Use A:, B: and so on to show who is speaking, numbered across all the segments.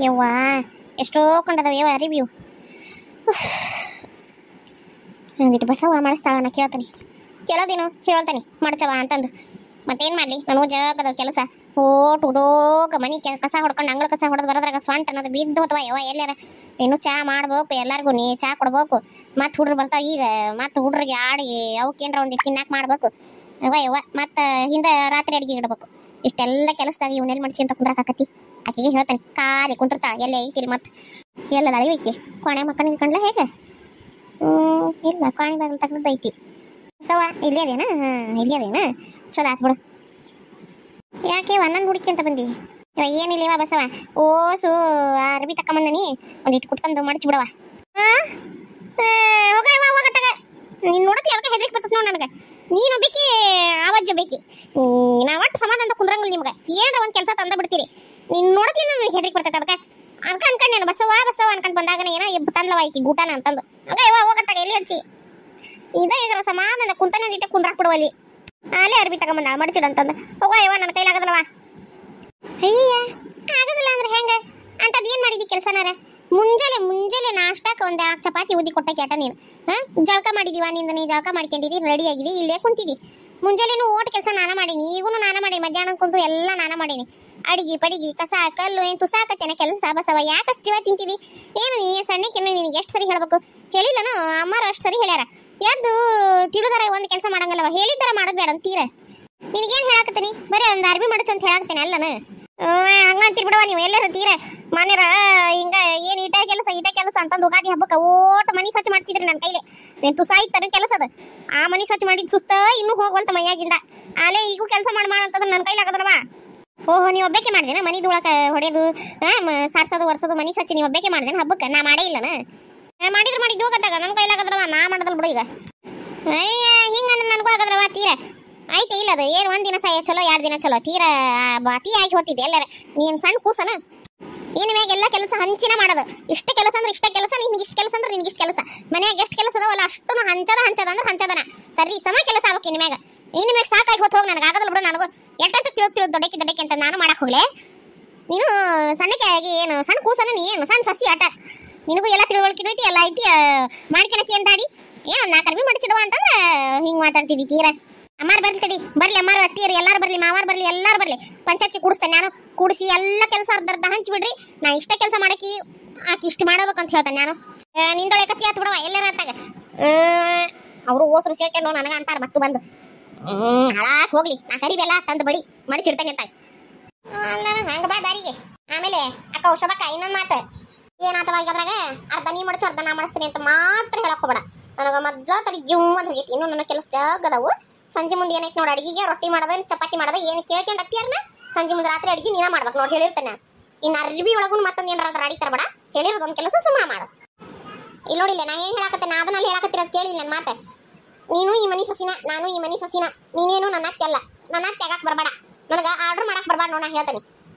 A: ಯವ್ವಾ ಎಷ್ಟೋ ಕೊಂಡದವ ಯವ್ವ ರಿವ್ಯೂ. ಅಂದಿಟ್ಟು ಬಸವ ಮಾಡಿಸ್ತಾಳ ನಾ ಕೇಳೋದೇನು ಹೇಳ್ತಾನೆ ಮಾಡ್ಸವ ಅಂತಂದು. ಮತ್ತೇನು ಮಾಡಲಿ ನನಗೂ ಜಗದ ಕೆಲಸ ಓಟ್ ಉದೋಗ ಮನೆ ಕಸ ಹೊಡ್ಕೊಂಡು ಅಂಗಳ ಕಸ ಹೊಡೆದು ಬರೋದ್ರಾಗ ಸ್ವಂಟ ಅನ್ನೋದು ಬಿದ್ದು ಹೋತವ ಯವ್ವ. ಎಲ್ಲಾರ ಇನ್ನು ಚಾ ಮಾಡ್ಬೇಕು ಎಲ್ಲರಿಗೂ, ನೀ ಚಾ ಕೊಡ್ಬೇಕು. ಮತ್ತು ಹುಡ್ರು ಬರ್ತಾವ ಈಗ, ಮತ್ತು ಹುಡ್ರಿಗೆ ಆಡಿ ಅವಕ್ಕೇನ್ರ ಒಂದಿಟ್ಟು ತಿನ್ನಾಕ ಮಾಡ್ಬೇಕು ಯವ್ವ. ಮತ್ತು ಹಿಂದೆ ರಾತ್ರಿ ಅಡುಗೆ ಇಡಬೇಕು. ಇಷ್ಟೆಲ್ಲ ಕೆಲಸದಾಗ ಇವನ್ನೆಲ್ಲಿ ಮಡ್ಸಿ ಅಂತ ಕುಂದ್ರಾಕತ್ತಿ. ಆಕೆಗೆ ಹೇಳ್ತಾನೆ ಖಾಲಿ ಕುಂತಿರ್ತಾಳ. ಎಲ್ಲೇ ಐತಿಲ್ ಮತ್ತು ಎಲ್ಲದ ಅಳಿವಿಕೆ ಕೊನೆ ಮಕ್ಕಳಿಗೆ ಕಂಡ್ಲ ಹೇಗೆ? ಇಲ್ಲ ಕಾಣಿ ಬಾಗಿಲು ತಕ್ಕದ್ದು ಐತಿ ಬಸವ. ಇಲ್ಲೇ ಅದೇನಾ? ಇಲ್ಲೇ ಅದೇನಾ? ಚಲೋ ಆತ್ ಬಿಡು. ಯಾಕೆ ನನ್ನ ಹುಡುಕಿ ಅಂತ ಬಂದಿ? ಏನಿಲ್ಲವ ಬಸವ, ಓಸು ಅರ್ಬಿ ತಕೊಂಬಂದನಿ, ಒಂದಿಟ್ಟು ಕುತ್ಕೊಂಡು ಮಡಚಿ ಬಿಡವ. ಹೋಗತ್ತಾಗ ನೀನು ನೋಡತ್ಲಿ ಅದಕ್ಕೆ ಹೆದರಿಕೆ ಬರ್ತದೆ ನೋಡಿ ನನಗೆ. ನೀನು ಬೇಕಿ ಆವಾಜ್ ಬೇಕಿ, ನಾ ಒಟ್ಟು ಸಮಾಧಾನ ಕುಂದ್ರಂಗಿಲ್ಲ ನಿಮ್ಗೆ. ಏನಾರ ಒಂದು ಕೆಲಸ ತಂದ ಬಿಡ್ತೀರಿ. ನೀನು ನೋಡತ್ಲಿ ನನಗೆ ಹೆದರಿಕೆ ಬರ್ತೈತೆ. ಅದಕ್ಕೆ ಅನ್ಕೊಂಡು ನಾನು ಬಸವ ಅನ್ಕೊಂಡು ಬಂದಾಗ ಏನೋ ತಂದ್ಲವ ಐಕಿ ಗೂಟನ ಅಂತಂದು. ಹೋಗತ್ತಾಗ ಎಲ್ಲಿ ಹಚ್ಚಿ ಇದ ಈಗ ಸಮಾಧಾನ ಕುಂತನಿಟ್ಟೆ ಕುಂದ್ರಾಕ್ ಬಿಡುವಲ್ಲಿ. ಅಲ್ಲೇ ಅರ್ಬಿ ತಗೊಂಬಂದ ಮಡಚಿಡಂತಂದು. ಹೋಗವ ನನ್ನ ಕೈಲಾಗದಲ್ವ? ಅಯ್ಯ ಆಗೋದಿಲ್ಲ ಅಂದ್ರೆ ಹೆಂಗೆ ಅಂತದ್ದು ಏನು ಮಾಡಿದಿ ಕೆಲಸನಾರ? ಮುಂಜಾನೆ ನಾಷ್ಟಕ್ಕೆ ಒಂದು ಚಪಾತಿ ಉದ್ದಿ ಕೊಟ್ಟ ಕೇಟ ನೀನು. ಜಳಕ ಮಾಡಿದೀವ ನಿಂದ, ನೀ ಜಳಕ ಮಾಡ್ಕೊಂಡಿದ್ದಿ, ರೆಡಿ ಆಗಿದಿ, ಇಲ್ಲೇ ಕುಂತಿದ್ದಿ. ಮುಂಜಾನೆನೂ ಓಟ್ ಕೆಲಸ ನಾನು ಮಾಡೀನಿ, ಈಗೂ ನಾನು ಮಾಡೀನಿ, ಮಧ್ಯಾಹ್ನ ಕುಂತು ಎಲ್ಲ ನಾನು ಮಾಡೀನಿ. ಅಡಿಗೆ ಪಡಿಗೆ ಕಸ ಕಲ್ಲು ಏನು ತುಸಾಕತ್ತೇನೆ ಕೆಲಸ ಬಸವ. ಯಾಕಷ್ಟು ಜೀವ ತಿಂತಿದಿ? ಏನು ನೀ ಸಣ್ಣಕ್ಕೆನ್ನು ನಿನಗೆ ಎಷ್ಟು ಸರಿ ಹೇಳ್ಬೇಕು? ಹೇಳಿಲ್ಲನು ಅಮ್ಮಾರು ಅಷ್ಟು ಸರಿ ಹೇಳ್ಯಾರ. ಎದ್ದು ತಿಳಿದಾರ ಒಂದು ಕೆಲಸ ಮಾಡಂಗಲ್ಲವ, ಹೇಳಿದ್ದಾರ ಮಾಡೋದು ಬೇಡ ಅಂತೀರ. ನಿನಗೇನು ಹೇಳಾಕತ್ತೀನಿ? ಬರೀ ಒಂದು ಅರ್ಬಿ ಮಾಡಚ್ಚು ಅಂತ ಹೇಳಾಕ್ತೇನೆ ಅಲ್ಲನ. ಹಂಗಂತೀರಿ ಬಿಡವ ನೀವು. ಎಲ್ಲರೂ ತೀರ ಮನೆಯರ ಹಿಂಗ ಏನು ಇಟ ಕೆಲಸ ಅಂತಂದು ಉಗಾದಿ ಹಬ್ಬಕ್ಕೆ ಓಟ್ ಮನಿ ಸ್ವಚ್ಛ ಮಾಡಿಸಿದ್ರಿ ನನ್ನ ಕೈಲಿ. ನೀನು ತುಸಾಯ್ತಾರ ಕೆಲಸದ ಆ ಮನಿ ಸ್ವಚ್ಛ ಮಾಡಿದ ಸುಸ್ತ ಇನ್ನೂ ಹೋಗವಲ್ತ ಮೈಯಾಗಿಂದ. ಆಲೇ ಈಗೂ ಕೆಲಸ ಅಂತಂದ್ರೆ ನನ್ನ ಕೈಲಾಗದಲ್ವಾ? ಓಹೋ ನೀವು ಒಬ್ಬಕ್ಕೆ ಮಾಡಿದೇನ ಮನಿ ಧೂಳಕ ಹೊಡೆಯೋದು, ಸಾರ್ಸೋದು ಒರ್ಸೋದು, ಮನಿ ಸ್ವಚ್ಛ ನೀವು ಒಬ್ಬಕ್ಕೆ ಮಾಡಿದೇನ ಹಬ್ಬಕ್ಕೆ? ನಾ ಮಾಡೇ ಇಲ್ಲನ. ಮಾಡಿದ್ದು ಹೋಗತ್ತಾಗ ನನ್ನ ಕೈಲಾಗದ್ರವ, ನಾ ಮಾಡೋದಲ್ಲ ಬಿಡು ಈಗ. ಅಯ್ಯ ಹಿಂಗಂದ್ರೆ ನನಗೂ ಆಗದ್ರವ ತೀರ ಆಯ್ತು. ಇಲ್ಲದು ಏನು ಒಂದಿನ ಚಲೋ 2 ದಿನ ಚಲೋ, ತೀರ ಅತಿ ಆಗಿ ಹೋಗ್ತಿದ್ದೆ ಎಲ್ಲರ. ನೀನು ಸಣ್ಣ ಕೂಸನ ಇನ್ನು ಮ್ಯಾಗ ಎಲ್ಲ ಕೆಲಸ ಹಂಚಿನ ಮಾಡೋದು. ಇಷ್ಟ ಕೆಲಸ ಅಂದ್ರೆ ಇಷ್ಟ ಕೆಲಸ, ನಿನ್ಗೆ ಇಷ್ಟ ಕೆಲಸ ಅಂದ್ರೆ ನಿನ್ಗೆ ಇಷ್ಟ ಕೆಲಸ. ಮನ್ಯಾಗ ಎಷ್ಟು ಕೆಲಸ ಅದಾವಲ್ಲ ಅಷ್ಟು ಹಂಚದ ಅಂದ್ರೆ ಹಂಚದನ ಸರಿ ಸಮ ಕೆಲಸ ಆಗ್ಬೇಕು. ಇನ್ನು ಮ್ಯಾಗ ಸಾಕಾಗಿ ಹೋಗಿ ನನಗೆ ಆಗದಲ್ಲ ಬಿಡು. ನನಗೂ ಎಟ್ಟಂತ ತಿಳಿದು ದೊಡ್ಡಕ್ಕೆ ಅಂತ ನಾನು ಮಾಡಕ್ಕೆ ಹೋಗ್ಲೆ. ನೀನು ಸಣ್ಣಕ್ಕೆ ಆಗಿ ಏನು ಸಣ್ಣ ಕೂಸನ, ನೀ ಏನು ಸಣ್ಣ ಸಸಿ ಆಟ. ನಿನಗೂ ಎಲ್ಲ ತಿಳುವಳಿಕೆ ಐತಿ, ಎಲ್ಲ ಐತಿ, ಮಾಡ್ಕೊಳತಿ ಅಂತ ಆಡಿ ಏನು 4 ಅರ್ಬಿ ಮಡಚಿಡುವ ಅಂತಂದ್ರೆ ಹಿಂಗೆ ಮಾತಾಡ್ತಿದ್ದಿ ತೀರ. ಅಮ್ಮಾರು ಬರ್ಲಿ ಅಮ್ಮಾರು ಅತ್ತಿಯರು ಎಲ್ಲಾರು ಬರ್ಲಿ, ಮಾವಾರು ಬರ್ಲಿ, ಎಲ್ಲಾರು ಬರ್ಲಿ, ಪಂಚಾಯತ್ಗೆ ಕೂಡಿಸ್ತೇನೆ ನಾನು. ಕೂಡಿಸಿ ಎಲ್ಲ ಕೆಲಸ ಅರ್ಧ ಹಂಚ್ಬಿಡ್ರಿ. ನಾ ಇಷ್ಟ ಕೆಲಸ ಮಾಡಕ್ಕೆ ಆಕೆ ಇಷ್ಟು ಮಾಡಬೇಕಂತ ಹೇಳ್ತಾನೆ ನಾನು. ನಿಂದೊಳೆ ಕತ್ತಿ ಆತು ಬಿಡವ ಎಲ್ಲಾರ ಅಂತಾಗ. ಅವರು ಓಸರು ಸೇರ್ಕೊಂಡು ನನಗೆ ಅಂತಾರೆ ಮತ್ತು ಬಂದು ಹಾಳಾಕ್ ಹೋಗ್ಲಿ, ನಾ ಕರಿಬೇಲ್ಲ ತಂದು ಬಡಿ ಮಡಿಚಿಡ್ತೇನೆ ಅಂತ. ಅಲ್ಲ ಹಂಗ ಬಾ ದಾರಿಗೆ. ಆಮೇಲೆ ಅಕ್ಕ ಶಬಕ್ಕ ಇನ್ನೊಂದು ಮಾತು ಏನಾತವ ಈಗ ಅದ್ರಾಗ, ಅರ್ಧ ನೀ ಮಡಚು ಅರ್ಧ ನಾ ಮಾಡಿಸ್ತೀನಿ ಅಂತ ಮಾತ್ರ ಹೇಳಕ್ ಹೋಗ್ಬೇಡ. ನನಗೆ ಮೊದ್ಲು ತಡಿ ಜುಮ್ಮದ್ ಹೋಗೈತಿ. ಇನ್ನು ನನ್ನ ಕೆಲಸ ಜಾಗದವು. ಸಂಜೆ ಮುಂದೆ ಏನೈತೆ ನೋಡಿ, ಅಡಿಗೆಗೆ ರೊಟ್ಟಿ ಮಾಡೋದು ಚಪಾತಿ ಮಾಡೋದು ಏನು ಕೇಳ್ಕೊಂಡು ಅತ್ತಿಯಾರನ ಸಂಜೆ ಮುಂದೆ ರಾತ್ರಿ ಅಡಿಗೆ ನೀನ ಮಾಡ್ಬೇಕು ನೋಡಿ ಹೇಳಿರ್ತೇನೆ. ಇನ್ನು ಅರ್ಬಿ ಒಳಗೂ ಮತ್ತೊಂದು ಏನಾರ ಅಡಿ ತರಬೇಡ. ಹೇಳಿರೋದೊಂದು ಕೆಲಸ ಸುಮ್ಮ ಮಾಡು. ಇಲ್ಲಿ ನೋಡಿಲ್ಲ ನಾ ಏನು ಹೇಳಕತ್ತೇನೆ ಅದನ್ನಲ್ಲಿ ಹೇಳಕತ್ತಿರೋದು ಕೇಳಿ ನನ್ನ ಮಾತೆ. ನೀನು ಈ ಮನಿ ಸೊಸಿನ, ನಾನು ಈ ಮನಿ ಸೊಸಿನ. ನೀನೇನು ನನ್ನ ಅತ್ತೆ ಅಲ್ಲ, ನನ್ನ ಅತ್ತೆ ಆಗಕ್ಕೆ ಬರಬೇಡ. ನನಗೆ ಆರ್ಡರ್ ಮಾಡಕ್ಕೆ ಬರಬೇಡ ನೋಡಿ. ನಾ ಹೇಳ್ತೇನೆ,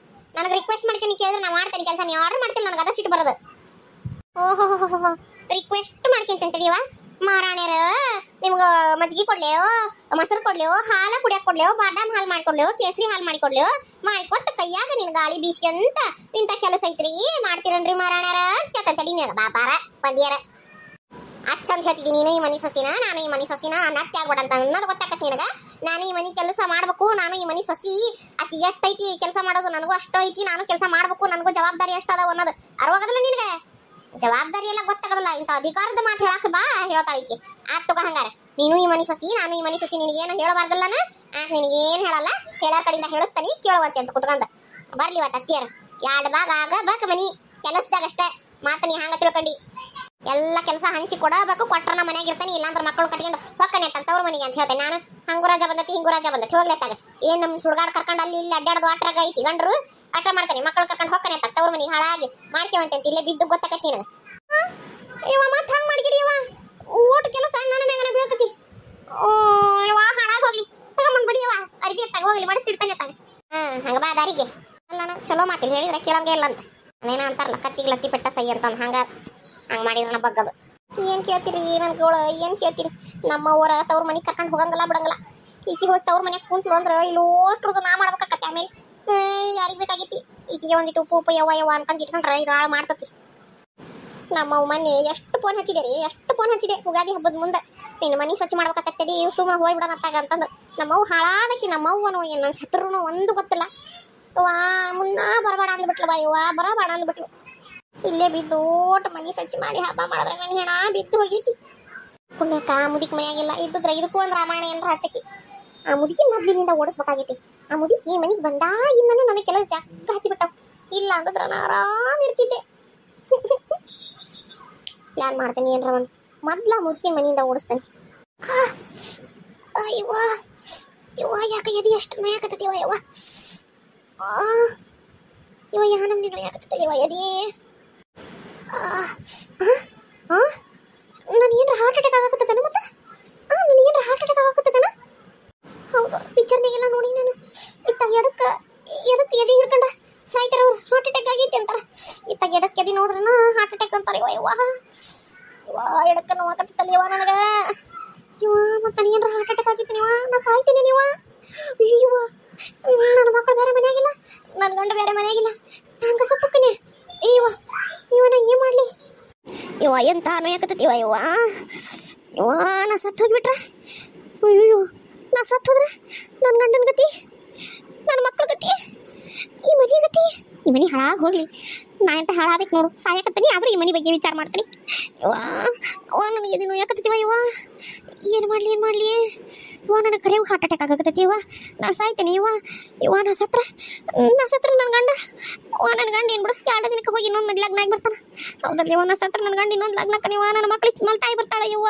A: ನನಗೆ ರಿಕ್ವೆಸ್ಟ್ ಮಾಡ್ತೀನಿ ಕೇಳಿದ್ರೆ ನಾ ಮಾಡ್ತೇನೆ ಕೆಲಸ. ನೀವು ಆರ್ಡರ್ ಮಾಡ್ತಿಲ್ಲ ನನಗೆ ಅದ ಸಿಟ್ಟು ಬರೋದು. ಓಹೋ ರಿಕ್ವೆಸ್ಟ್ ಮಾಡ್ಕೊಂತೇನೆ ತಡಿಯವ. ಮಾರಾಣ್ಯರ ನಿಮ್ಗೆ ಮಜ್ಜಿಗೆ ಕೊಡ್ಲೇವೋ, ಮೊಸರು ಕೊಡ್ಲೇವೋ, ಹಾಲು ಕುಡಿಯಕ್ಕೆ ಕೊಡ್ಲೇವೋ, ಬಾದಾಮ್ ಹಾಲು ಮಾಡಿಕೊಡ್ಲೇವೋ, ಕೇಸರಿ ಹಾಲು ಮಾಡಿಕೊಡ್ಲೇವೋ, ಮಾಡಿಕೊಟ್ಟು ಕೈಯಾಗ ನಿನ್ ಗಾಳಿ ಬೀಸಿ ಅಂತ ಇಂಥ ಕೆಲಸ ಐತ್ರಿ ಮಾಡ್ತೀರನ್ರಿ ಮಾರಾಣ್ಯರ ಅಂತ ಕೇಳ್ತಾನೆ. ತಡಿ ನಿನಗೆ ಬಾಪಾರ ಬಂದಿಯಾರ ಅಷ್ಟು ಚಂದ ಹೇಳ್ತಿದ್ದೀನಿ. ನೀನು ಈ ಮನಿ ಸೊಸಿನ, ನಾನು ಈ ಮನಿ ಸೊಸಿನ, ನತ್ತೆ ಆಗ್ಬೇಡ ಅಂತ ಅನ್ನೋದು ಗೊತ್ತಾಗತ್ತೆ ನಿನಗೆ. ನಾನು ಈ ಮನಿ ಕೆಲಸ ಮಾಡ್ಬೇಕು, ನಾನು ಈ ಮನಿ ಸೊಸಿ, ಆಕಿ ಎಷ್ಟು ಐತಿ ಕೆಲಸ ಮಾಡೋದು, ನನಗೂ ಅಷ್ಟು ಐತಿ, ನಾನು ಕೆಲಸ ಮಾಡ್ಬೇಕು, ನನಗೂ ಜವಾಬ್ದಾರಿ ಎಷ್ಟು ಅದಾವ ಅನ್ನೋದು ಅರ್ವಾಗದಲ್ಲ ನಿನಗೆ. ಜವಾಬ್ದಾರಿ ಎಲ್ಲ ಗೊತ್ತಾಗದಲ್ಲ. ಇಂಥ ಅಧಿಕಾರದ ಮಾತು ಹೇಳಕ್ಕೆ ಬಾ ಹೇಳ್ತಾಳಿಕೆ. ಆತ್ ತಗೋ ಹಂಗಾರ. ನೀನು ಈ ಮನಿ ಸೊಸಿ, ನಾನು ಈ ಮನಿ ಸೊಸಿ, ನಿನಗೇನು ಹೇಳಬಾರ್ದಲ್ಲನ. ನಿನಗೇನು ಹೇಳಲ್ಲ, ಹೇಳೋ ಕಡೆಯಿಂದ ಹೇಳಿಸ್ತಾನಿ ಕೇಳುವಂತೆ ಅಂತ ಕುತ್ಕೊಂಡ ಬರ್ಲಿ ಇವತ್ತು ಅತ್ತಿಯರು. 2 ಭಾಗ ಆಗಬೇಕು ಮನಿ ಕೆಲಸದಾಗ ಅಷ್ಟೇ. ಮಾತು ನೀ ಹಂಗ ತಿಳ್ಕೊಂಡಿ. ಎಲ್ಲ ಕೆಲಸ ಹಂಚಿ ಕೊಡಬೇಕು. ಕೊಟ್ರ ನಮ್ಮ ಮನೆಯಾಗ ಇರ್ತಾನೆ, ಇಲ್ಲಾಂದ್ರೆ ಮಕ್ಕಳು ಕಟ್ಕೊಂಡು ಹೊಕ್ಕನೆ ಅಂತವ್ರ ಮನೆಗೆ ಅಂತ ಹೇಳ್ತೇನೆ ನಾನು. ಹಂಗು ರಾಜ ಬಂದತಿ ಹಿಂಗು ರಾಜ ಬಂದತಿ ಹೋಗ್ಲೆತ್ತಾಗ ಏನು ನಮ್ಮ ಸುಡ್ಗಾಡ್ ಕರ್ಕೊಂಡು ಅಲ್ಲಿ ಇಲ್ಲಿ ಅಡ್ಡಾಡೋದು ಆಟ್ರಾಗ ಐತಿ ಗಂಡ್ರು ಆಟ ಮಾಡ್ತಾನೆ. ಮಕ್ಕಳು ಕರ್ಕೊಂಡು ಹೊಕ್ಕನೆ ಅಂತ ತವ್ರ ಮನೆಗೆ ಹಾಳಾಗಿ ಮಾಡ್ತೇವಂತೆ ಅಂತ ಇಲ್ಲೇ ಬಿದ್ದು ಗೊತ್ತಾಕತ್ತಿ ನನಗೆ. ಇವ ಮತ್ತೆ ಹಂಗೆ ಮಾಡಿಗಿಡಿ ಇವ ಓಟ್ ಕೆಲಸ ನನ್ನ ಮ್ಯಾಗನ ಬೀಳ್ತತಿ. ಇವ ಹಾಳಾಗಿ ಹೋಗ್ಲಿ ತಗೊಂಬಂದ್ ಬಿಡಿ. ಇವ ಅರ್ಬಿ ಎತ್ತಾಗ ಹೋಗ್ಲಿ ಮಾಡಿಸಿಡ್ತಾನೆ ತಾಗ. ಹಂಗ ಬಾ ದಾರಿಗೆ. ಅಲ್ಲ ನಾನು ಚಲೋ ಮಾತಿಲ್ಲ ಹೇಳಿದ್ರೆ ಕೇಳಂಗೆ ಇಲ್ಲ ಅಂತ ಅದೇನ ಅಂತಾರಲ್ಲ, ಕತ್ತಿಗೆ ಲತ್ತಿ ಪೆಟ್ಟ ಸೈ ಅಂತ ಹಂಗ ಮಾಡಿದ್ರ ಬಗ್ಗದು. ಏನ್ ಕೇಳ್ತೀರಿ ನನ್ಗೋಳ, ಏನ್ ಕೇಳ್ತೀರಿ? ನಮ್ಮ ಊರ ತವ್ರ ಮನೆಗೆ ಕರ್ಕೊಂಡು ಹೋಗಂಗಲ್ಲ ಬಿಡಂಗಲ್ಲ. ಈಕಿ ಹೋಗಿ ತವ್ರ ಮನ್ಯಾಗ ಕುಂತ್ಲು ಅಂದ್ರೆ ಇಲ್ಲೋಷ್ಟ್ರದ್ದು ನಾ ಮಾಡ್ಬೇಕಾಕತ್ತೆ. ಆಮೇಲೆ ಯಾರಿಗೆ ಬೇಕಾಗೈತಿ ಈಕಿಗೆ ಒಂದಿಟ್ಟು ಉಪ್ಪು ಯವ್ವ ಯವ್ವ ಅಂತಂದು ಇಟ್ಕೊಂಡ್ರೆ ಇದು ಹಾಳು ಮಾಡ್ತತಿ. ನಮ್ಮ ಮೊನ್ನೆ ಎಷ್ಟು ಫೋನ್ ಹಚ್ಚಿದೆ ರೀ, ಎಷ್ಟು ಫೋನ್ ಹಚ್ಚಿದೆ ಉಗಾದಿ ಹಬ್ಬದ ಮುಂದೆ. ಇನ್ನು ಮನೆ ಸ್ವಚ್ಛ ಮಾಡ್ಬೇಕಾಕತ್ತಡಿ ಸುಮ್ಮನೆ ಹೋಗ್ಬಿಡೋಣತ್ತಾಗ ಅಂತಂದು. ನಮ್ಮವ್ವ ಹಾಳಾದಕ್ಕಿ, ನಮ್ಮವ್ವನು ಏನು ನನ್ನ ಶತ್ರುನು ಒಂದು ಗೊತ್ತಿಲ್ಲ. ವಾ ಮುನ್ನ ಬರಬೇಡ ಅಂದ್ಬಿಟ್ಲು ಬಾ ಯವ್ವ, ಬರಬೇಡ ಅಂದ್ಬಿಟ್ಲು. ಇಲ್ಲೇ ಬಿದ್ದು ಓಟ್ ಮನೆ ಸ್ವಚ್ಛ ಮಾಡಿ ಹಬ್ಬ ಮಾಡಿದ್ರೆ ನನ್ನ ಹೆಣ ಬಿದ್ದು ಹೋಗೈತಿ. ಪುಣ್ಯಕ್ಕ ಮುದುಕಿ ಮನೆಯಾಗಿಲ್ಲ ಇದ್ದಿದ್ರೆ ಇದಕ್ಕೂ ಒಂದು ರಾಮಾಯಣ ಏನಾರ ಹಚ್ಚಕಿ. ಆ ಮುದುಕಿ ಮೊದ್ಲಿನಿಂದ ಓಡಿಸ್ಬೇಕಾಗೈತಿ. ಆ ಮುದುಕಿ ಮನೆಗೆ ಬಂದಾಗಿಂದನೂ ನನಗೆ ಕೆಲಸ ಜಗ್ಗ ಹತ್ತಿಬಿಟ್ಟವು. ಇಲ್ಲ ಅಂತಂದ್ರೆ ನಾನು ಆರಾಮ್ ಇರ್ತಿದ್ದೆ. ಪ್ಲಾನ್ ಮಾಡ್ತೇನೆ ಏನ್ರ ಒಂದು ಮೊದ್ಲ ಮುದುಕಿ ಮನೆಯಿಂದ ಓಡಿಸ್ತೇನೆ. ಅಯ್ಯವ್ವ ಯವ್ವ ಯಾಕೆ ಎದಿ ಎಷ್ಟು ನೋಯಾಕತ್ತೈತಿ ಯವ್ವ ಯವ್ವ ಯವ್ವ ಯಾ ನಮ್ದು ನೋಯಾಕತ್ತೈತಿ ಯವ್ವ ಎದಿ. ನನಗೇನ್ರ ಹಾರ್ಟ್ ಅಟ್ಯಾಕ್ ಆಗಕತ್ತೇನ ಮತ್ತೆ? ನನಗೇನ್ರ ಹಾರ್ಟ್ ಅಟ್ಯಾಕ್ ಆಗಕತ್ತೇನ? ಹೌದು, ಪಿಕ್ಚರ್ನಾಗೆಲ್ಲ ನೋಡಿ ನಾನು. ಇತ್ತಾಗ ಎಡಕ್ಕೆ ಎದಿ ಹಿಡ್ಕೊಂಡ ಸಾಯ್ತಾರ ಅವ್ರು, ಹಾರ್ಟ್ ಅಟ್ಯಾಕ್ ಆಗೈತಿ ಅಂತಾರ. ಇತ್ತಾಗ ಎಡಕ್ಕೆ ಎದಿ ನೋಡ್ರನ ಹಾರ್ಟ್ ಅಟ್ಯಾಕ್ ಅಂತಾರೆ. ಯವ್ವ ಯವ್ವ ಎಡಕ್ಕೆ ನೋವಾಕತ್ತಲ್ಲ ಯವ್ವ ನನಗೆ. ಯವ್ವ ಮತ್ತೆ ನನಗೇನ್ರ ಹಾರ್ಟ್ ಅಟ್ಯಾಕ್ ಆಗೈತಿ ನೀವ, ನಾ ಸಾಯ್ತೀನಿ ನೀವ. ಅಯ್ಯವ್ವ ನನ್ನ ಮಕ್ಕಳು ಬೇರೆ ಮನೆಯಾಗಿಲ್ಲ, ನನ್ನ ಗಂಡ ಬೇರೆ ಮನೆಯಾಗಿಲ್ಲ, ನಂಗೆ ಸತ್ತಕ್ಕನೆ. ಅಯ್ಯವ್ವ ಇವ ನಾ ಏನು ಮಾಡಲಿ ಯವ್ವ, ಎಂತ ನೋಯಾಕತ್ತೈತಿ ಯವ್ವ ಯವ್ವ. ನಾ ಸತ್ತು ಹೋಗ್ಬಿಟ್ರೆ, ಅಯ್ಯೋ ನಾ ಸತ್ತು ಹೋದ್ರೆ ನನ್ನ ಗಂಡನ ಗತಿ, ನನ್ನ ಮಕ್ಕಳ ಗತಿ, ಈ ಮನೆ ಗತಿ. ಈ ಮನೆ ಹಾಳಾಗಿ ಹೋಗ್ಲಿ, ನಾ ಎಂತ ಹಾಳಾದಕ್ಕೆ ನೋಡು ಸಾಯಕತ್ತೀನಿ. ಆದರೂ ಈ ಮನೆ ಬಗ್ಗೆ ವಿಚಾರ ಮಾಡ್ತೀನಿ. ಯವ್ವ ನನಗೆ ಇದು ನೋಯಾಕತ್ತೈತಿವ ಯವ್ವ, ಏನು ಮಾಡಲಿ ಯವ್ವ ನನಗೆ ಕರೆಯವು ಹಾರ್ಟ್ ಅಟ್ಯಾಕ್ ಆಗಕತ್ತೈತಿ ಯವ್ವ. ನಾ ಸಾಯ್ತೀನಿ ಯವ್ವ ನಾ ಸತ್ರ ನನ್ನ ಗಂಡ ನನ್ನ ಗಂಡ ಏನು ಬಿಡು 2 ದಿನಕ್ಕೆ ಹೋಗಿ ಇನ್ನೊಂದು ಮದುವೆ ಲಗ್ನ ಆಗಿ ಬರ್ತಾನೆ. ಹೌದಲ್ಲ ಯವ್ವ, ನಾ ಸತ್ರ ನನ್ನ ಗಂಡ ಇನ್ನೊಂದು ಲಗ್ನಕ್ಕ ಯವ್ವ, ನನ್ನ ಮಕ್ಳಿಗೆ ಮಲ್ತಾಯಿ ಬರ್ತಾಳೆ ಯವ್ವ.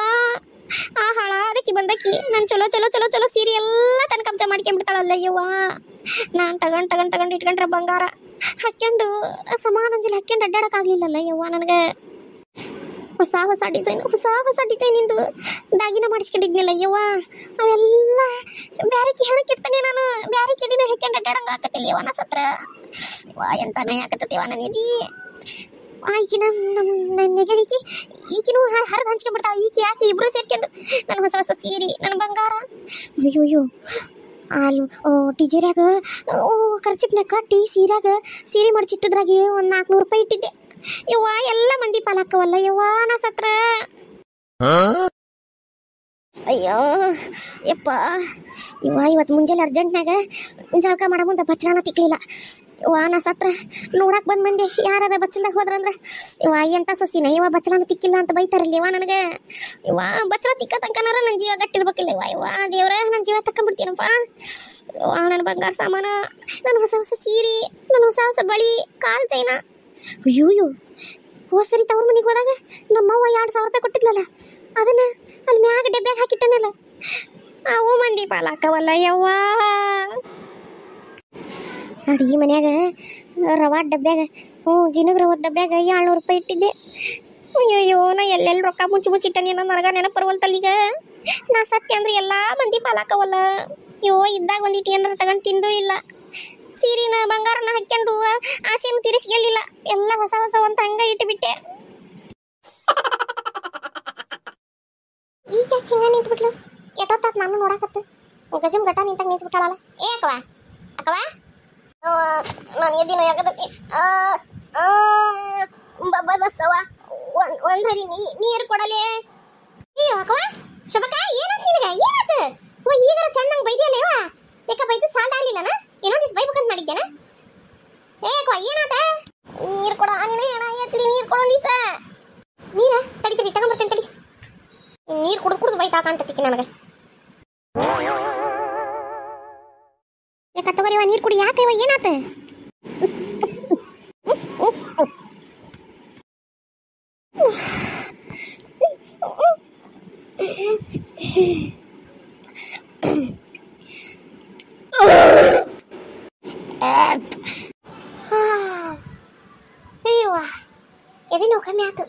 A: ಆ ಹಾಳಾದಕ್ಕಿ ಬಂದಕ್ಕಿ ನಾನು ಚಲೋ ಸೀರೆ ಎಲ್ಲ ತನ್ನ ಕಬ್ಜ ಮಾಡ್ಕೊಂಡ್ಬಿಡ್ತಾಳಲ್ಲ ಯವ್ವ. ನಾನು ತಗೊಂಡು ಇಟ್ಕೊಂಡ್ರೆ ಬಂಗಾರ ಹಾಕ್ಕೊಂಡು ಸಮಾಧಾನದಲ್ಲಿ ಹಾಕ್ಕೊಂಡು ಅಡ್ಡಾಡೋಕ್ಕಾಗಲಿಲ್ಲಲ್ಲ ಯವ್ವ. ನನಗೆ ಹೊಸ ಡಿಸೈನಿಂದು ದಾಗಿನ ಮಾಡಿಸ್ಕೊಂಡಿದ್ನಲ್ಲ ಯವ್ವ, ಅವೆಲ್ಲ ಬ್ಯಾರಕಿ ಹೇಳಕ್ಕಿಡ್ತಾನೆ ನಾನು. ಬ್ಯಾರಕಿ ಎದಿ ಮೇಲೆ ಹಾಕ್ಕೊಂಡು ಅಡ್ಡಾಡಂಗೆ ಹಾಕತ್ತಿಲ್ಲ ಯವ್ವ. ನಾ ಸತ್ರ ಯವ್ವ ಎಂತ ನೋಯ್ ಹಾಕತ್ತೈತಿ ಯವ್ವ ನನ್ನ ಎದಿ. ಈಕಿನ ನಮ್ಮ ನೆಗಡಿಕಿ ಈಕಿನೂ ಹರಿದು ಹಂಚ್ಕೊಂಡ್ಬಿಡ್ತಾಳೆ. ಯಾಕೆ ಇಬ್ಬರು ಸೇರ್ಕೊಂಡು ನನ್ನ ಹೊಸ ಸೀರೆ, ನನ್ನ ಬಂಗಾರ. ಅಯ್ಯೋ ಟಿಜರ್ಯಾಗ ಖರ್ಚಿಪ್ನಾಗ ಕಟ್ಟಿ ಸೀರೆ ಮಡಚಿಟ್ಟಿದ್ರಾಗೆ ಒಂದು 400 ರೂಪಾಯಿ ಇಟ್ಟಿದ್ದೆ ಯವ್ವ. ಎಲ್ಲ ಮಂದಿ ಪಾಲಾಕವಲ್ಲ ಯವ್ವ ನಾ ಸತ್ರ. ಅಯ್ಯೋ ಯಪ್ಪ ಯವ್ವ, ಇವತ್ತು ಮುಂಜಾನೆ ಅರ್ಜೆಂಟ್ನಾಗ ಜಳಕ ಮಾಡೋ ಮುಂದೆ ಬಚ್ಚಲಾನ ತಿಕ್ಲಿಲ್ಲ ಯವ್ವ. ನಾ ಸತ್ರ ನೋಡಕ್ಕೆ ಬಂದು ಮಂದಿ ಯಾರ ಬಚ್ಚಲ್ದಾಗ ಹೋದ್ರಂದ್ರೆ ಯವ್ವ ಎಂತ ಸೊಸಿನ ಯವ್ವ ಬಚ್ಚಲಾನ ತಿಕ್ಕಿಲ್ಲ ಅಂತ ಬೈತಾರಲ್ಲ ಯವ್ವ ನನಗೆ. ಯವ್ವ ಬಚ್ಚಲ ತಿಕ್ಕ ತನಕನಾರ ನನ್ನ ಜೀವ ಗಟ್ಟಿರ್ಬೇಕಿಲ್ಲ ಯವ್ವ. ದೇವ್ರ ನನ್ನ ಜೀವ ತಕ್ಕೊಂಡ್ಬಿಡ್ತೀನಪ್ಪ ಯವ್ವ. ನನ್ನ ಬಂಗಾರ ಸಾಮಾನು, ನನ್ನ ಹೊಸ ಸೀರೆ, ನನ್ನ ಹೊಸ ಬಳಿ, ಕಾಲು ಚೈನ. ಅಯ್ಯೋ ಹೋದ ಸರಿ ತವ್ರ ಮನೆಗೆ ಹೋದಾಗ ನಮ್ಮವ್ವ 2,000 ರೂಪಾಯಿ ಕೊಟ್ಟಿದ್ಲಲ್ಲ, ಅದನ್ನ ಅಲ್ಲಿ ಮ್ಯಾಗ ಡಬ್ಬ್ಯಾಗ ಹಾಕಿಟ್ಟನಲ್ಲ. ಅವು ಮಂದಿ ಪಾಲಾಕವಲ್ಲ ಯವ್ವ. ಅಡುಗೆ ಮನ್ಯಾಗ ರವಾ ಡಬ್ಬ್ಯಾಗ ಜಿನಗ ರವಾ ಡಬ್ಬ್ಯಾಗ 700 ರೂಪಾಯಿ ಇಟ್ಟಿದ್ದೆ. ಅಯ್ಯೋ ನಾ ಎಲ್ಲೆಲ್ಲಿ ರೊಕ್ಕ ಮುಚ್ಚಿಟ್ಟನಿ ಅನ್ನೋ ನನಗ ನೆನಪರ್ವಲ್ತಲ್ಲ ಈಗ. ನಾ ಸತ್ಯ ಅಂದ್ರೆ ಎಲ್ಲ ಮಂದಿ ಪಾಲಾಕವಲ್ಲ. ಅಯ್ಯೋ ಇದ್ದಾಗ ಒಂದಿಟ್ಟು ಏನಾರ ತಗೊಂಡು ತಿಂದು ಇಲ್ಲ, ಸೀರೆನ ಬಂಗಾರನ ಹಾಕ್ಕೊಂಡು ಆಸೆಯನ್ನು ತೀರಿಸ್ಕೊಳ್ಳಿಲ್ಲ, ಎಲ್ಲ ಹೊಸ ಅಂತ ಹಂಗ ಇಟ್ಟುಬಿಟ್ಟೆ. ಈಗ ಯಾಕೆ ಹಿಂಗ ನಿಂತ್ಬಿಟ್ಲು? ಎಷ್ಟೊತ್ತಾತ್ ನಾನು ನೋಡಾಕತ್ತು ಗಜಮ್ ಘಟ ನಿಂತಾಗ ನಿಂತ್ಬಿಟ್ಟಾಳಲ್ಲ. ಅಕ್ಕವ ನಾನು ಎದ್ದಿನ ಯಾಕದತ್ತಿ ಬಸ್ಸವ ಒಂದ್ ಹರಿ ನೀರು ಕೊಡಲೇ. ಅಕ್ಕವ ಶುಭಕ ಏನಾತ್ ನಿನಗ? ಏನಾತ ಈಗಾರ ಚಂದಂಗ ಬೈದಿಯಲ್ಲ ಯವ್ವ. ಯಾಕ ಬೈದ ಸಾಲ ಆಗ್ಲಿಲ್ಲನ? ಇನ್ನೊಂದ್ ದಿವ್ಸ ಬೈಬೇಕಂತ ಮಾಡಿದ್ದೇನ? ಅಕ್ಕವ ಏನಾತ? ನೀರು ಕೊಡ ನೀನು ಏನ ಎತ್ಲಿ ನೀರು ಕೊಡೋ ದಿವಸ. ನೀರ ತಡಿ ತಗೊಂಡ್ಬರ್ತೇನೆ ತಡಿ. ನೀರು ಕುಡ್ದು ಬೈತಾ ಕಾಣ್ತತಿಕ್ಕಿ ನನಗೆ. ಯಾಕ ತಗೋರಿವ ನೀರು ಕುಡಿ. ಯಾಕೆ ಇವ ಏನಾತ? ಅಯ್ಯವ್ವ ಎದಿ ನೋವು ಕಮ್ಮಿ ಆತು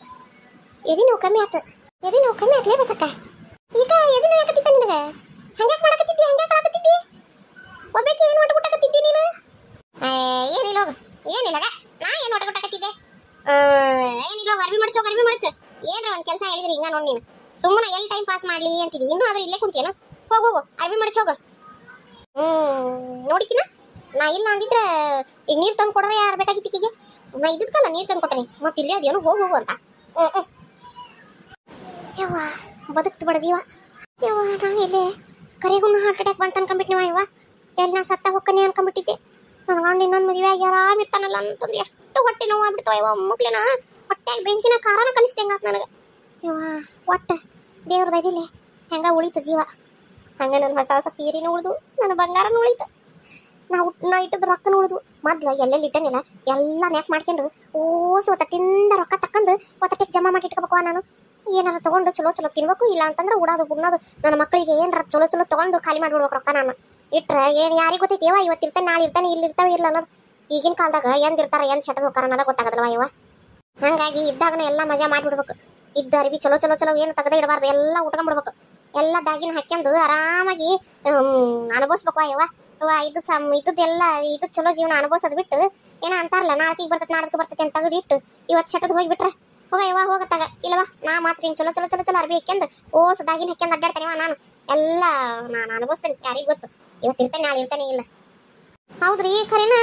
A: ಲೇ ಬಸಕ್ಕ. ಈಗ ಎದಿ ನೋವು ಯಾಕತ್ತಿತ್ತ ನಿನಗೆ? ಹಂಗ್ಯಾಕೆ ಮಾಡಕತ್ತಿದ್ದಿ? ಒಬ್ಬಾಕಿ ಏನು ಒಟ್ಟುಗುಟ್ಟಕತ್ತಿದ್ದಿ ನೀನು? ಏನಿಲ್ಲ ಹೋಗು, ಏನಿಲ್ಲ ನಾ ಏನು ಒಟ್ಟುಗುಟ್ಟಕತ್ತಿದ್ದೆ? ಏನಿಲ್ಲ ಅರ್ಬಿ ಮಡಚು. ಏನ್ರ ಒಂದು ಕೆಲಸ ಹೇಳಿದ್ರಿ ಹಿಂಗ ನೋಡಿ ನೀನು ಸುಮ್ಮನೆ ಎಲ್ಲಿ ಟೈಮ್ ಪಾಸ್ ಮಾಡ್ಲಿ ಅಂತಿದ್ದಿ. ಇನ್ನೂ ಆದ್ರೆ ಇಲ್ಲೇ ಕುಂತೇನು? ಹೋಗು ಅರ್ಬಿ ಮಡಚೋಗು. ನೋಡಿಕಿನ ನಾ ಇಲ್ಲ ಅಂದಿದ್ರೆ ಈಗ ನೀರು ತಂದು ಕೊಡ್ರೆ ಯಾರು ಬೇಕಾಗಿತ್ತು ಈಕಿಗೆ ನಾ ಇದ್ದಕ್ಕಲ್ಲ ನೀರು ತಂದು ಕೊಟ್ಟನಿ ಮತ್ತೆ ಇಲ್ಲಿ ಅದೇನು ಹೋಗು ಅಂತ ಯವ್ವ ಬದುಕ್ತು ಬಡ ಜೀವ ಯವ್ವ ನಾನು ಇಲ್ಲಿ ಕರಿಗೂ ಹಾರ್ಟ್ ಅಟ್ಯಾಕ್ ಬಂತ ಅನ್ಕೊಂಡ್ಬಿಟ್ನಿವ ಯವ್ವ ಎಲ್ಲಿ ನಾ ಸತ್ತ ಹೋಗ್ಕನಿ ಅನ್ಕೊಂಡ್ಬಿಟ್ಟಿದ್ದೆ ನನ್ನ ಗಂಡ ಇನ್ನೊಂದು ಮದುವೆ ಆಗಿ ಆರಾಮ್ ಇರ್ತಾನಲ್ಲ ಅಂತಂದು ಎಷ್ಟು ಹೊಟ್ಟೆ ನೋವು ಆಗ್ಬಿಡ್ತಾವ ಯವ್ವ ಮಕ್ಳಿನ ಹೊಟ್ಟೆಗೆ ಬೆಂಕಿನ ಕಾರಣ ಕಲಿಸ್ದಂಗ ನನಗೆ ಯವ್ವ ಒಟ್ಟು ದೇವ್ರದ ಇದಿಲ್ಲ ಹೆಂಗ ಉಳಿತು ಜೀವ ಹಂಗೆ ನನ್ನ ಹೊಸ ಹೊಸ ಸೀರೆನೂ ಉಳಿದು ನನ್ನ ಬಂಗಾರನೂ ಉಳಿತು ನಾ ಇಟ್ಟದ ರೊಕ್ಕನೂ ಉಳಿದು ಮೊದ್ಲು ಎಲ್ಲೆಲ್ಲಿ ಇಟ್ಟನಿಲ್ಲ ಎಲ್ಲ ನೆಟ್ ಮಾಡ್ಕೊಂಡು ಓಸು ಒತ್ತಟ್ಟಿಂದ ರೊಕ್ಕ ತಕ್ಕಂದು ಒತ್ತಟ್ಟಿಗೆ ಜಮಾ ಮಾಡಿ ಇಟ್ಕೋಬೇಕು ನಾನು ಏನಾರ ತಗೊಂಡು ಚಲೋ ಚಲೋ ತಿನ್ಬೇಕು ಇಲ್ಲ ಅಂತಂದ್ರೆ ಉಡೋದು ಬುಣ್ಣೋದು ನನ್ನ ಮಕ್ಕಳಿಗೆ ಏನಾರ ಚಲೋ ಚಲೋ ತಗೊಂಡು ಖಾಲಿ ಮಾಡ್ಬಿಡ್ಬೇಕು ರೊಕ್ಕ ನಾನು ಇಟ್ರೆ ಏನು ಯಾರಿಗೆ ಗೊತ್ತೈತಿವ ಇವತ್ತು ಇರ್ತಾನೆ ನಾಳೆ ಇರ್ತಾನೆ ಇಲ್ಲಿ ಇರ್ತಾವೆ ಇಲ್ಲ ಅನ್ನೋದು ಈಗಿನ ಕಾಲದಾಗ ಎಂದ್ ಇರ್ತಾರ ಎಂದ್ ಶಟದ ಹೋಗ್ತಾರ ಅನ್ನೋದು ಗೊತ್ತಾಗದಲ್ವ ಇವ ಹಂಗಾಗಿ ಇದ್ದಾಗನ ಎಲ್ಲ ಮಜಾ ಮಾಡಿಬಿಡ್ಬೇಕು ಇದ್ದ ಅರಿವಿ ಚಲೋ ಚಲೋ ಚಲೋ ಏನು ತೆಗೆದೇ ಇಡಬಾರ್ದು ಎಲ್ಲ ಉಟ್ಕೊಂಡ್ಬಿಡ್ಬೇಕು ಎಲ್ಲ ದಾಗಿನ ಹಾಕ್ಯಂದು ಆರಾಮಾಗಿ ಅನುಭವಿಸ್ಬೇಕು ಯವ್ವ ಇದ್ದೆಲ್ಲ ಇದು ಚಲೋ ಜೀವನ ಅನುಭವಿಸೋದು ಬಿಟ್ಟು ಏನೋ ಅಂತಾರಲ್ಲ ನಾಲ್ಕಿಗೆ ಬರ್ತೈತೆ ಅಂತ ತೆಗೆದಿಟ್ಟು ಇವತ್ತು ಶಟದ್ ಹೋಗಿಬಿಟ್ರೆ ಹೋಗ ಯವ್ವ ಹೋಗತ್ತಾಗ ಇಲ್ಲವಾ ನಾ ಮಾತ್ರ ಚಲೋ ಚಲೋ ಚಲೋ ಚಲೋ ಅರ್ಬಿ ಹಾಕ್ಯಂದು ದಾಗಿನ ಹಾಕ್ಯಂದು ಅಡ್ಡಾಡ್ತಾನೆವ ನಾನು ಎಲ್ಲ ನಾನು ಅನುಭವಿಸ್ತೇನೆ ಯಾರಿಗೆ ಗೊತ್ತು ಇವತ್ತು ಇರ್ತೇನೆ ನಾಳೆ ಇರ್ತಾನೆ ಇಲ್ಲ ಹೌದ್ರಿ ಖರೇನ